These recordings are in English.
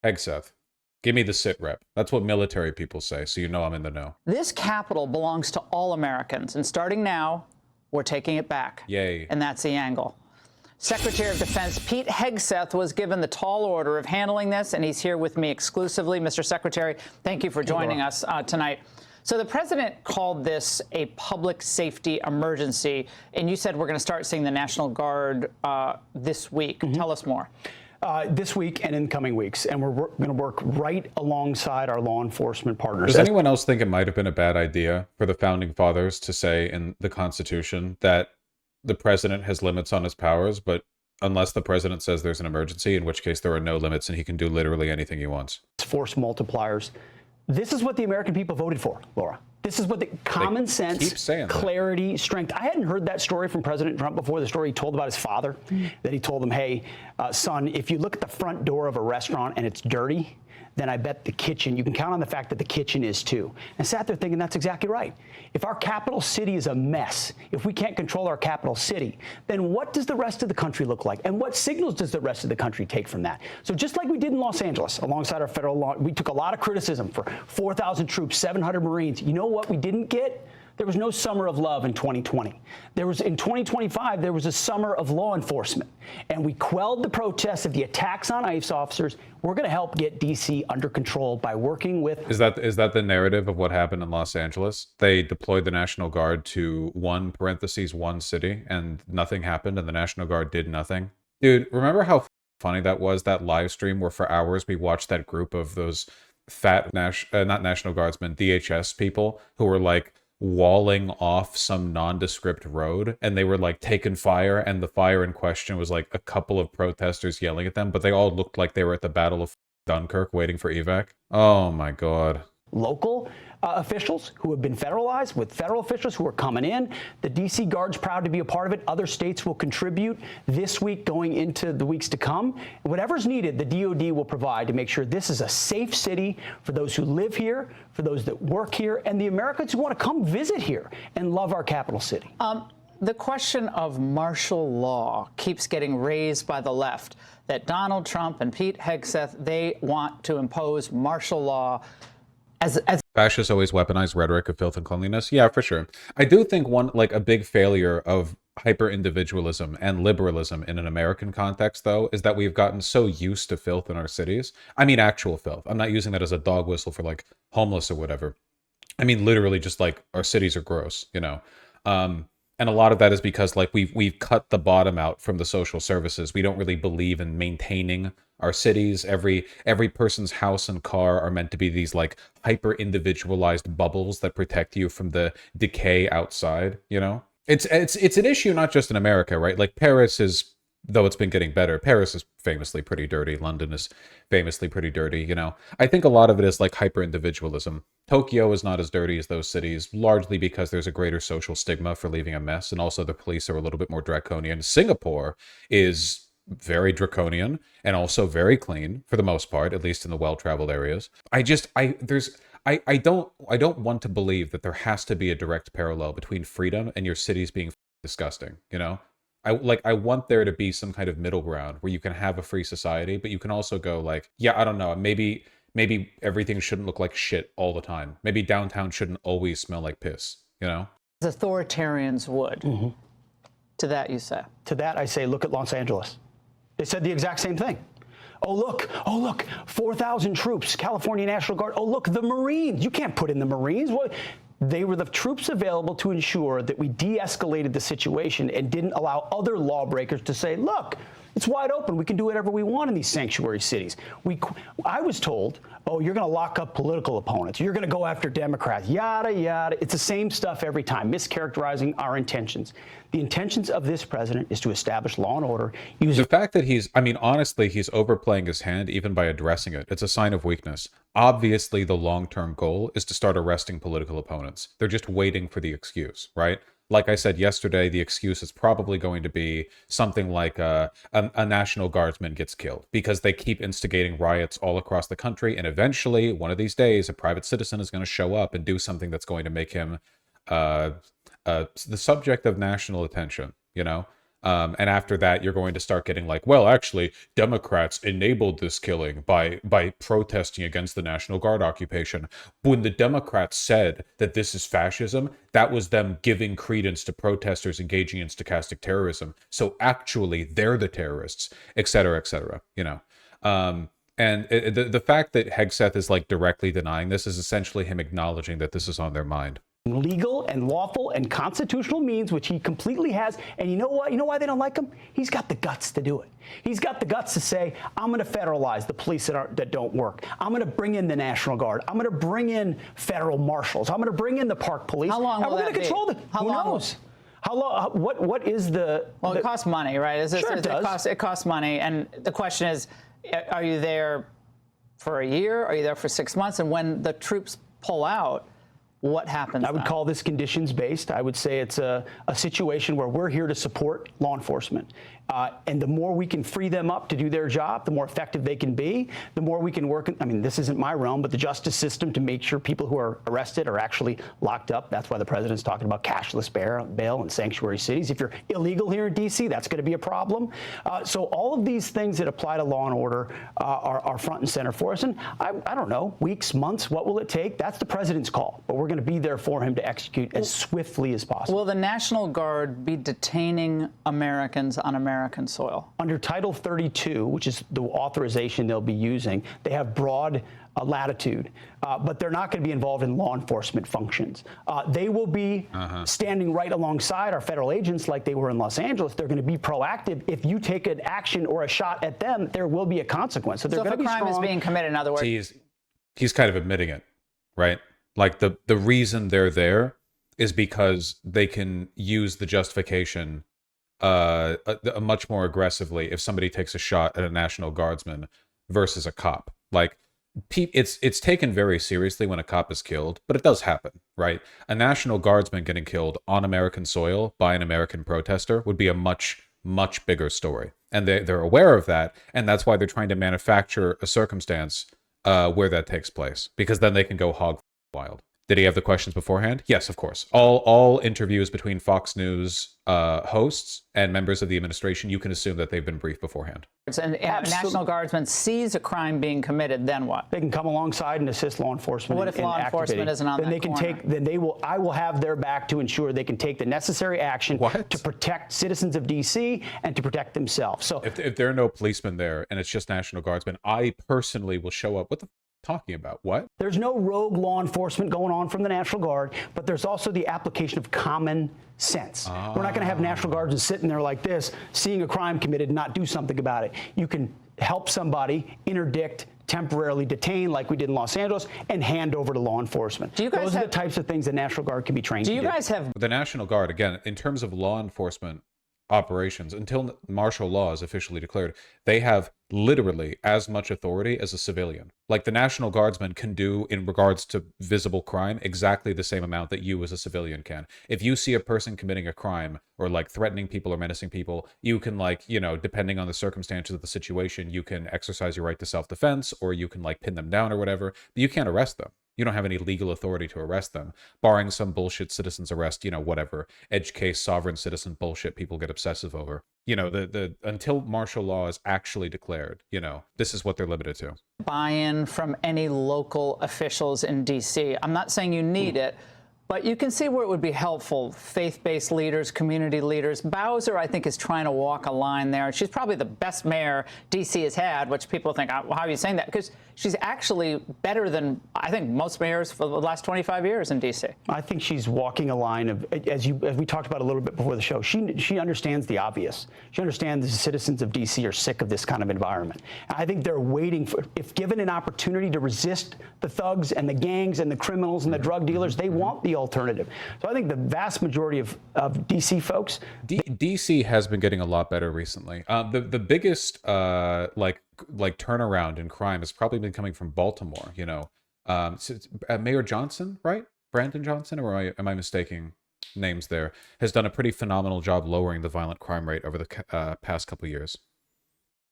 Hegseth. Give me the sit rep. That's what military people say, so you know I'm in the know. This capital belongs to all Americans, and starting now, we're taking it back. Yay. And that's the angle. Secretary of Defense Pete Hegseth was given the tall order of handling this, and he's here with me exclusively. Mr. Secretary, thank you for joining us tonight. So the president called this a public safety emergency, and you said we're going to start seeing the National Guard this week. Tell us more. This week and in coming weeks, and we're going to work right alongside our law enforcement partners. Does anyone else think it might have been a bad idea for the founding fathers to say in the Constitution that the president has limits on his powers, but unless the president says there's an emergency, in which case there are no limits and he can do literally anything he wants? Force multipliers. This is what the American people voted for, Laura. This is what the common sense, clarity, strength. I hadn't heard that story from President Trump before, the story he told about his father, that he told him, hey, son, if you look at the front door of a restaurant and it's dirty, then I bet the kitchen, you can count on the fact that the kitchen is too. And I sat there thinking that's exactly right. If our capital city is a mess, if we can't control our capital city, then what does the rest of the country look like? And what signals does the rest of the country take from that? So just like we did in Los Angeles, alongside our federal law, we took a lot of criticism for 4,000 troops, 700 Marines. You know what we didn't get? There was no summer of love in 2020. In 2025, there was a summer of law enforcement. And we quelled the protests of the attacks on ICE officers. We're going to help get D.C. under control by working with... Is that the narrative of what happened in Los Angeles? They deployed the National Guard to one city, and nothing happened, and the National Guard did nothing? Dude, remember how funny that was, that live stream where for hours we watched that group of those fat, not National Guardsmen, DHS people who were like, walling off some nondescript road, and they were like taking fire, and the fire in question was like a couple of protesters yelling at them, but they all looked like they were at the Battle of Dunkirk waiting for evac. Oh my god. Local officials who have been federalized with federal officials who are coming in. The D.C. Guard's proud to be a part of it. Other states will contribute this week going into the weeks to come. Whatever's needed, the DOD will provide to make sure this is a safe city for those who live here, for those that work here, and the Americans who want to come visit here and love our capital city. The question of martial law keeps getting raised by the left, that Donald Trump and Pete Hegseth, they want to impose martial law as fascists always weaponize rhetoric of filth and cleanliness. Yeah, for sure. I do think a big failure of hyper-individualism and liberalism in an American context, though, is that we've gotten so used to filth in our cities. I mean, actual filth. I'm not using that as a dog whistle for like homeless or whatever. I mean, literally just like our cities are gross, you know. And a lot of that is because like we've cut the bottom out from the social services. We don't really believe in maintaining our cities. Every person's house and car are meant to be these like hyper individualized bubbles that protect you from the decay outside, you know? It's an issue not just in America, right? Like Paris is, though it's been getting better, Paris is famously pretty dirty. London is famously pretty dirty, you know? I think a lot of it is like hyper-individualism. Tokyo is not as dirty as those cities, largely because there's a greater social stigma for leaving a mess, and also the police are a little bit more draconian. Singapore is very draconian and also very clean for the most part, at least in the well-traveled areas. I don't want to believe that there has to be a direct parallel between freedom and your cities being disgusting, you know? I want there to be some kind of middle ground where you can have a free society, but you can also go like, yeah, I don't know, maybe everything shouldn't look like shit all the time. Maybe downtown shouldn't always smell like piss, you know? As authoritarians would. Mm-hmm. To that you say? To that I say, look at Los Angeles. They said the exact same thing. Oh, look, 4,000 troops, California National Guard. Oh, look, the Marines. You can't put in the Marines. What? They were the troops available to ensure that we de-escalated the situation and didn't allow other lawbreakers to say, look, it's wide open. We can do whatever we want in these sanctuary cities. I was told, oh, you're going to lock up political opponents. You're going to go after Democrats, yada, yada. It's the same stuff every time, mischaracterizing our intentions. The intentions of this president is to establish law and order. The fact that honestly, he's overplaying his hand even by addressing it. It's a sign of weakness. Obviously, the long-term goal is to start arresting political opponents. They're just waiting for the excuse, right? Like I said yesterday, the excuse is probably going to be something like a National Guardsman gets killed because they keep instigating riots all across the country. And eventually, one of these days, a private citizen is going to show up and do something that's going to make him the subject of national attention, you know? And after that, you're going to start getting like, well, actually, Democrats enabled this killing by protesting against the National Guard occupation. When the Democrats said that this is fascism, that was them giving credence to protesters engaging in stochastic terrorism. So actually, they're the terrorists, et cetera, you know. And the fact that Hegseth is like directly denying this is essentially him acknowledging that this is on their mind. Legal and lawful and constitutional means, which he completely has. And you know what? You know why they don't like him? He's got the guts to do it. He's got the guts to say, I'm going to federalize the police that don't work. I'm going to bring in the National Guard. I'm going to bring in federal marshals. I'm going to bring in the park police. How long will that be? Who knows? How long? What is the? Well, it costs money, right? Sure, it does. It costs money, and the question is, are you there for a year? Are you there for 6 months? And when the troops pull out, what happens? I would call this conditions-based. I would say it's a situation where we're here to support law enforcement. And the more we can free them up to do their job, the more effective they can be, the more we can work. I mean, this isn't my realm, but the justice system to make sure people who are arrested are actually locked up. That's why the president's talking about cashless bail in sanctuary cities. If you're illegal here in D.C., that's going to be a problem. So all of these things that apply to law and order are front and center for us. And I don't know, weeks, months, what will it take? That's the president's call. But we're going to be there for him to execute as swiftly as possible. Will the National Guard be detaining Americans on American soil? Under Title 32, which is the authorization they'll be using, they have broad latitude, but they're not going to be involved in law enforcement functions. They will be standing right alongside our federal agents like they were in Los Angeles. They're going to be proactive. If you take an action or a shot at them, there will be a consequence. So they're going to be strong. So if a crime is being committed, in other words. He's kind of admitting it, right? Like the reason they're there is because they can use the justification much more aggressively if somebody takes a shot at a National Guardsman versus a cop. Like, it's taken very seriously when a cop is killed, but it does happen, right? A National Guardsman getting killed on American soil by an American protester would be a much bigger story, and they're aware of that, and that's why they're trying to manufacture a circumstance where that takes place, because then they can go hog wild. Did he have the questions beforehand? Yes, of course. All interviews between Fox News hosts and members of the administration, you can assume that they've been briefed beforehand. And a National Guardsman sees a crime being committed, then what? They can come alongside and assist law enforcement. What if law enforcement isn't on that corner? I will have their back to ensure they can take the necessary action to protect citizens of D.C. and to protect themselves. So if there are no policemen there and it's just National Guardsmen, I personally will show up. What the talking about? What? There's no rogue law enforcement going on from the National Guard, but there's also the application of common sense. We're not going to have National Guardsmen sitting there like this, seeing a crime committed and not do something about it. You can help somebody, interdict, temporarily detain, like we did in Los Angeles, and hand over to law enforcement. Those are the types of things the National Guard can be trained to do. Do you guys have... The National Guard, again, in terms of law enforcement operations, until martial law is officially declared, they have literally as much authority as a civilian. Like, the National Guardsmen can do, in regards to visible crime, exactly the same amount that you as a civilian can. If you see a person committing a crime or like threatening people or menacing people, you can, like, you know, depending on the circumstances of the situation, you can exercise your right to self-defense, or you can like pin them down or whatever, but you can't arrest them. You don't have any legal authority to arrest them, barring some bullshit citizen's arrest, you know, whatever edge case sovereign citizen bullshit people get obsessive over. You know, the until martial law is actually declared, you know, this is what they're limited to. Buy-in from any local officials in D.C. I'm not saying you need it, but you can see where it would be helpful. Faith-based leaders, community leaders. Bowser, I think, is trying to walk a line there. She's probably the best mayor D.C. has had, which people think, how are you saying that? Because she's actually better than, I think, most mayors for the last 25 years in D.C. I think she's walking a line of, as we talked about a little bit before the show, she understands the obvious. She understands the citizens of D.C. are sick of this kind of environment. I think they're waiting for, if given an opportunity to resist the thugs and the gangs and the criminals and the drug dealers, they want the alternative. So I think the vast majority of D.C. folks... D.C. has been getting a lot better recently. The biggest like turnaround in crime has probably been coming from Baltimore, you know. Mayor Johnson, right? Brandon Johnson, or am I mistaking names there? Has done a pretty phenomenal job lowering the violent crime rate over the past couple years.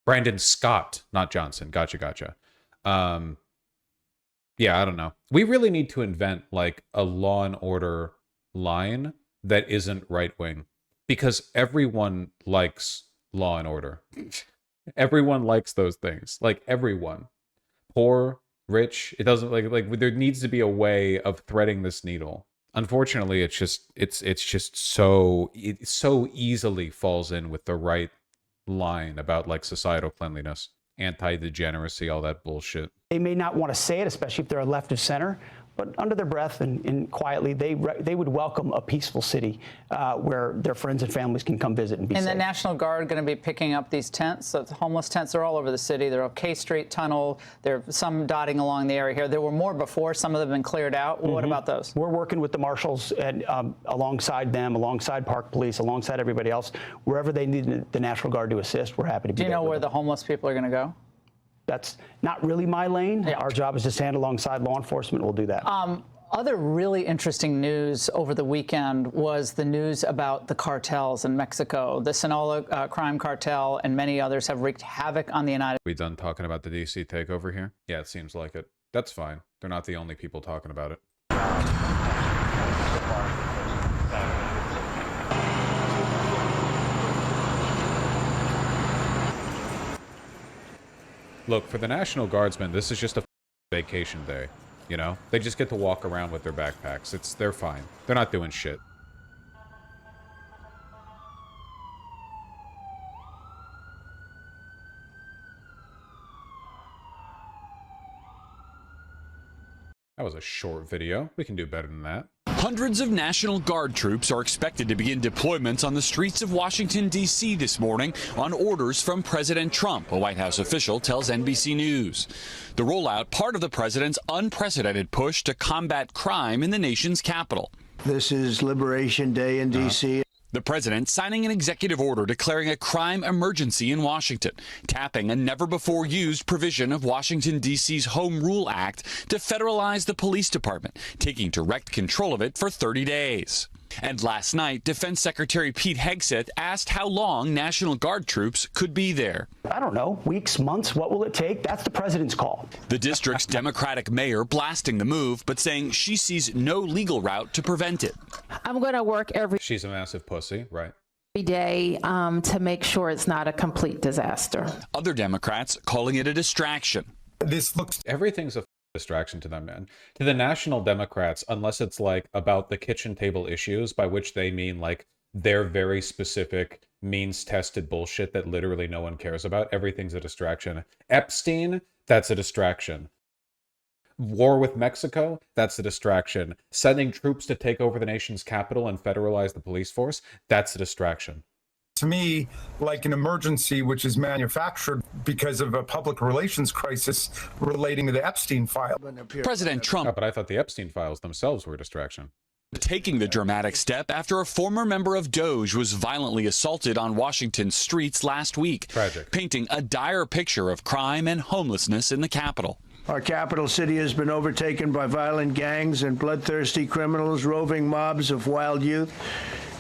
Brandon Scott, not Johnson. Gotcha. Yeah, I don't know. We really need to invent like a Law and Order line that isn't right wing. Because everyone likes law and order. Everyone likes those things. Like, everyone. Poor, rich, it doesn't like there needs to be a way of threading this needle. Unfortunately, it's just so it so easily falls in with the right line about like societal cleanliness, anti-degeneracy, all that bullshit. They may not want to say it, especially if they're a left of center, but under their breath and quietly, they would welcome a peaceful city where their friends and families can come visit and be safe. And the National Guard going to be picking up these tents. So the homeless tents are all over the city. They're on K Street Tunnel. There are some dotting along the area here. There were more before. Some of them have been cleared out. What about those? We're working with the marshals and alongside them, alongside Park Police, alongside everybody else. Wherever they need the National Guard to assist, we're happy to be there. Do you know where the homeless people are going to go? That's not really my lane. Yeah. Our job is to stand alongside law enforcement. We'll do that. Other really interesting news over the weekend was the news about the cartels in Mexico. The Sinaloa crime cartel and many others have wreaked havoc on the United States. We done talking about the DC takeover here? Yeah, it seems like it. That's fine. They're not the only people talking about it. Look, for the National Guardsmen, this is just a vacation day, you know? They just get to walk around with their backpacks. They're fine. They're not doing shit. That was a short video. We can do better than that. Hundreds of National Guard troops are expected to begin deployments on the streets of Washington, D.C. this morning on orders from President Trump, a White House official tells NBC News. The rollout, part of the president's unprecedented push to combat crime in the nation's capital. This is Liberation Day in D.C. The president signing an executive order declaring a crime emergency in Washington, tapping a never-before-used provision of Washington, D.C.'s Home Rule Act to federalize the police department, taking direct control of it for 30 days. And last night, Defense Secretary Pete Hegseth asked how long National Guard troops could be there. I don't know, weeks, months, what will it take? That's the president's call. The district's Democratic mayor blasting the move, but saying she sees no legal route to prevent it. I'm going to work every She's a massive pussy, right? day to make sure it's not a complete disaster. Other Democrats calling it a distraction. Everything's a distraction to them, man. To the National Democrats, unless it's like about the kitchen table issues, by which they mean like their very specific means-tested bullshit that literally no one cares about, everything's a distraction. Epstein, that's a distraction. War with Mexico, that's a distraction. Sending troops to take over the nation's capital and federalize the police force, that's a distraction. To me, like an emergency which is manufactured because of a public relations crisis relating to the Epstein file. President Trump. Oh, but I thought the Epstein files themselves were a distraction. Taking the dramatic step after a former member of DOJ was violently assaulted on Washington's streets last week. Tragic. Painting a dire picture of crime and homelessness in the capital. Our capital city has been overtaken by violent gangs and bloodthirsty criminals, roving mobs of wild youth,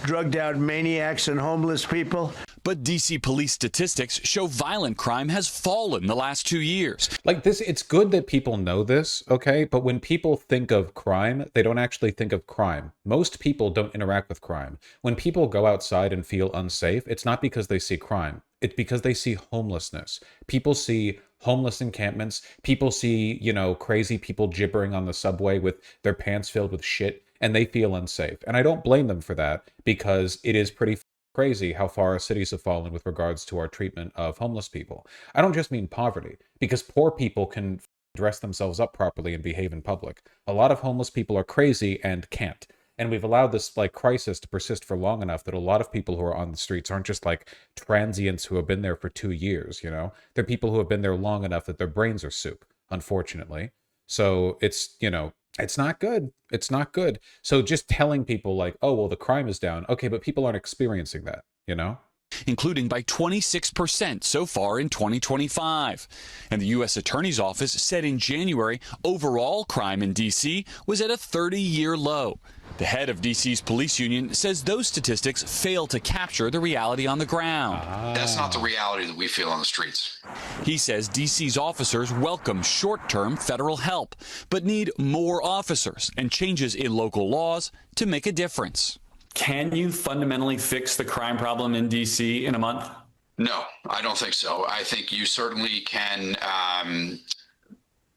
drugged out maniacs and homeless people. But D.C. police statistics show violent crime has fallen the last 2 years. Like this, it's good that people know this, okay? But when people think of crime, they don't actually think of crime. Most people don't interact with crime. When people go outside and feel unsafe, it's not because they see crime. It's because they see homelessness. People see homeless encampments. People see, you know, crazy people gibbering on the subway with their pants filled with shit, and they feel unsafe. And I don't blame them for that, because it is pretty crazy how far our cities have fallen with regards to our treatment of homeless people. I don't just mean poverty, because poor people can dress themselves up properly and behave in public. A lot of homeless people are crazy and can't. And we've allowed this like crisis to persist for long enough that a lot of people who are on the streets aren't just like transients who have been there for 2 years, you know? They're people who have been there long enough that their brains are soup, unfortunately. So it's, you know, it's not good. It's not good. So just telling people like, oh, well, the crime is down. Okay, but people aren't experiencing that, you know? Including by 26% so far in 2025. And the U.S. Attorney's Office said in January, overall crime in D.C. was at a 30-year low. The head of D.C.'s police union says those statistics fail to capture the reality on the ground. That's not the reality that we feel on the streets. He says D.C.'s officers welcome short-term federal help, but need more officers and changes in local laws to make a difference. Can you fundamentally fix the crime problem in D.C. in a month? No, I don't think so. I think you certainly can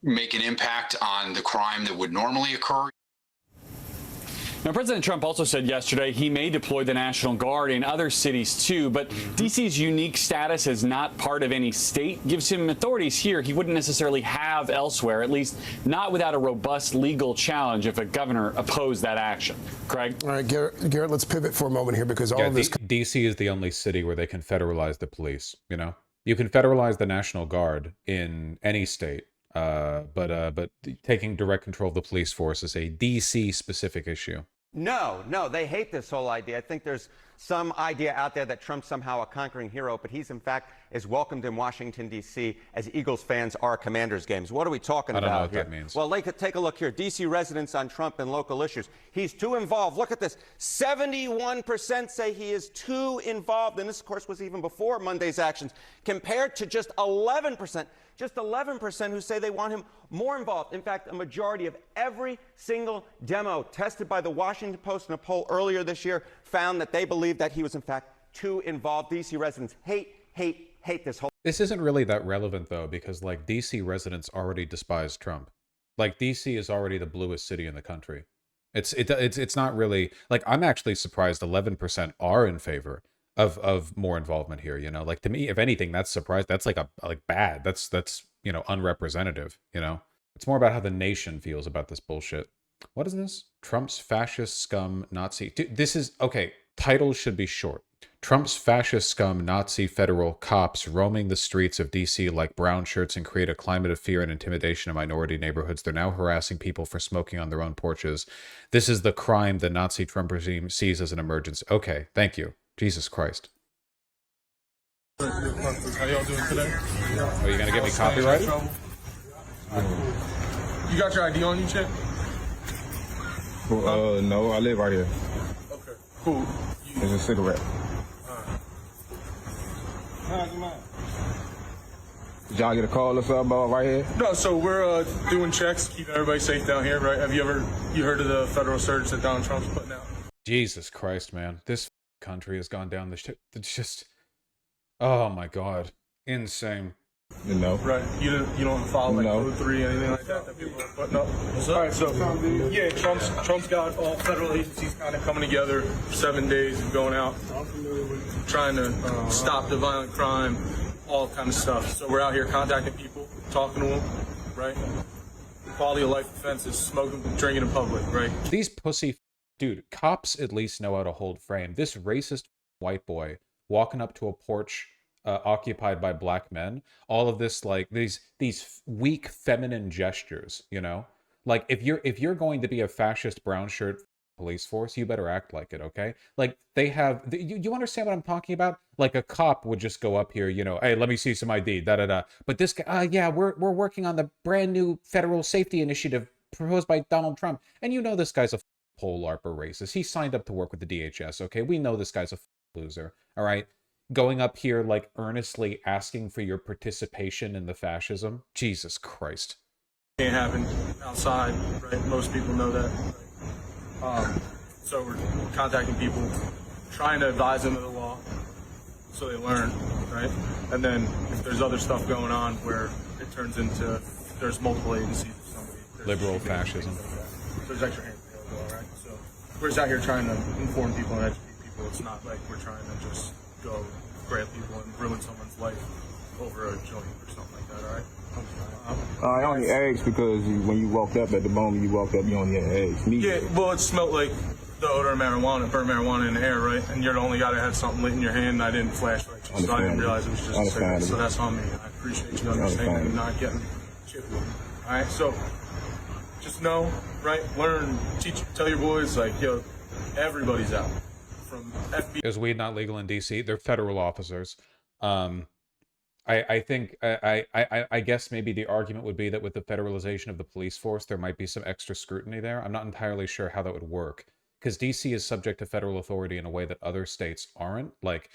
make an impact on the crime that would normally occur. Now, President Trump also said yesterday he may deploy the National Guard in other cities too, but D.C.'s unique status as not part of any state gives him authorities here he wouldn't necessarily have elsewhere, at least not without a robust legal challenge if a governor opposed that action. Craig? All right, Garrett, let's pivot for a moment here because all of this... D.C. is the only city where they can federalize the police, you know? You can federalize the National Guard in any state, but taking direct control of the police force is a D.C.-specific issue. No, they hate this whole idea. I think there's some idea out there that Trump's somehow a conquering hero, but he's in fact is welcomed in Washington, D.C. as Eagles fans are Commanders games. What are we talking about here? I don't know what that means. Well, take a look here. D.C. residents on Trump and local issues. He's too involved. Look at this. 71% say he is too involved, and this, of course, was even before Monday's actions, compared to just 11%. Just 11% who say they want him more involved. In fact, a majority of every single demo tested by the Washington Post in a poll earlier this year found that they believe that he was, in fact, too involved. D.C. residents hate this whole... This isn't really that relevant, though, because, like, D.C. residents already despise Trump. Like, D.C. is already the bluest city in the country. It's not really... Like, I'm actually surprised 11% are in favor of more involvement here, you know? Like, to me, if anything, that's surprised. That's like bad. That's you know, unrepresentative, you know? It's more about how the nation feels about this bullshit. What is this? Trump's fascist scum Nazi. Dude, this is... Okay, titles should be short. Trump's fascist scum Nazi federal cops roaming the streets of D.C. like brown shirts and create a climate of fear and intimidation in minority neighborhoods. They're now harassing people for smoking on their own porches. This is the crime the Nazi Trump regime sees as an emergency. Okay, thank you. Jesus Christ. How y'all doing today? Are you going to get me copyrighted? You got your ID on you, Chip? Well, no, I live right here. Okay, cool. It's a cigarette. Did y'all get a call or something about right here? No, so we're doing checks, keeping everybody safe down here, right? Have you heard of the federal surge that Donald Trump's putting out? Jesus Christ, man. This country has gone down the shit. It's just... Oh my God. Insane. You know. Right. You don't follow like Code 3 or anything like that people are putting up? All right, so yeah, Trump's got all federal agencies kind of coming together for 7 days and going out, trying to stop the violent crime, all kind of stuff. So we're out here contacting people, talking to them, right? Quality of life offenses, smoking, drinking in public, right? These pussy... Dude, cops at least know how to hold frame. This racist white boy walking up to a porch occupied by black men, all of this, like, these weak feminine gestures, you know? Like, if you're going to be a fascist brown shirt police force, you better act like it, okay? Like, they have... You understand what I'm talking about? Like, a cop would just go up here, you know, hey, let me see some ID, da-da-da. But this guy, yeah, we're working on the brand new federal safety initiative proposed by Donald Trump. And you know this guy's a pole larper racist. He signed up to work with the DHS, okay? We know this guy's a loser, all right? Going up here, like, earnestly asking for your participation in the fascism? Jesus Christ. Can't happen outside, right? Most people know that. So we're contacting people, trying to advise them of the law so they learn, right? And then if there's other stuff going on where it turns into there's multiple agencies or somebody. Liberal fascism. There's extra hands available, all right? So we're just out here trying to inform people and educate people. It's not like we're trying to just go grab people and ruin someone's life over a joint or something like that, all right? I only asked because when you walked up, at the moment you walked up, you only had eggs. Yeah, well, it smelled like the odor of marijuana, burnt marijuana in the air, right? And you're the only guy that had something lit in your hand, and I didn't flashlight you, so I didn't realize it was just a cigarette. So that's on me. I appreciate you understanding and not getting chippy. All right, so just know, right? Learn, teach, tell your boys, like, yo, everybody's out. From FBI. Is weed not legal in D.C.? They're federal officers. I think I guess maybe the argument would be that with the federalization of the police force, there might be some extra scrutiny there. I'm not entirely sure how that would work because DC is subject to federal authority in a way that other states aren't. Like,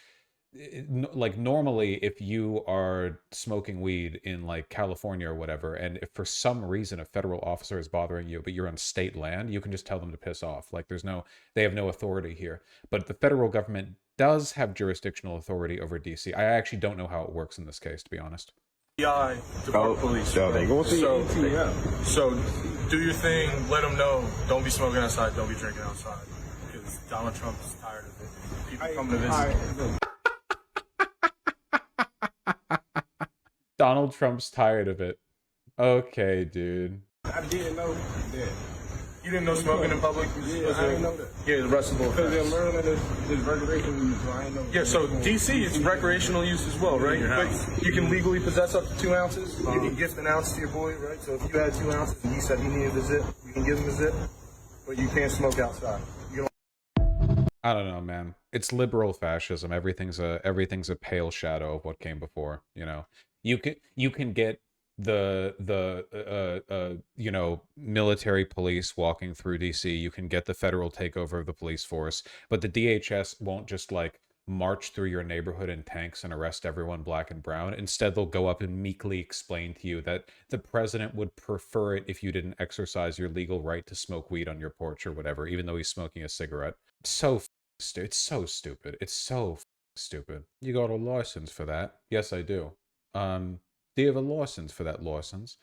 like normally if you are smoking weed in like California or whatever, and if for some reason a federal officer is bothering you but you're on state land, you can just tell them to piss off. Like they have no authority here. But the federal government does have jurisdictional authority over DC. I actually don't know how it works in this case, to be honest. FBI, Department of Police. Right? So do your thing, let them know, don't be smoking outside, don't be drinking outside, because Donald Trump is tired of it. People come to visit. Donald Trump's tired of it. Okay, dude. I didn't know that. You didn't know smoking in public? I didn't know that. Yeah, the rest of the because in Maryland is recreational use, so I didn't know. Yeah, so DC is recreational use as well, right? But you can legally possess up to 2 ounces. You can gift an ounce to your boy, right? So if you had 2 ounces and he said he needed a zip, you can give him a zip, but you can't smoke outside. I don't know, man. It's liberal fascism. Everything's a pale shadow of what came before, you know. You can get the you know, military police walking through DC. You can get the federal takeover of the police force, but the DHS won't just like march through your neighborhood in tanks and arrest everyone black and brown. Instead, they'll go up and meekly explain to you that the president would prefer it if you didn't exercise your legal right to smoke weed on your porch or whatever, even though he's smoking a cigarette. It's so stupid. It's so stupid. You got a license for that? Yes, I do. Do you have a license for that license?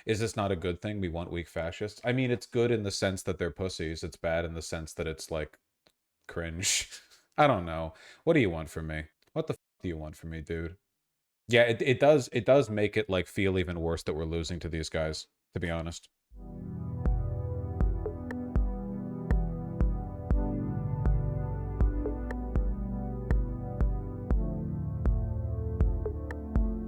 Is this not a good thing? We want weak fascists? I mean, it's good in the sense that they're pussies. It's bad in the sense that it's, like, cringe. I don't know. What do you want from me? What the f do you want from me, dude? Yeah, it does make it, like, feel even worse that we're losing to these guys, to be honest.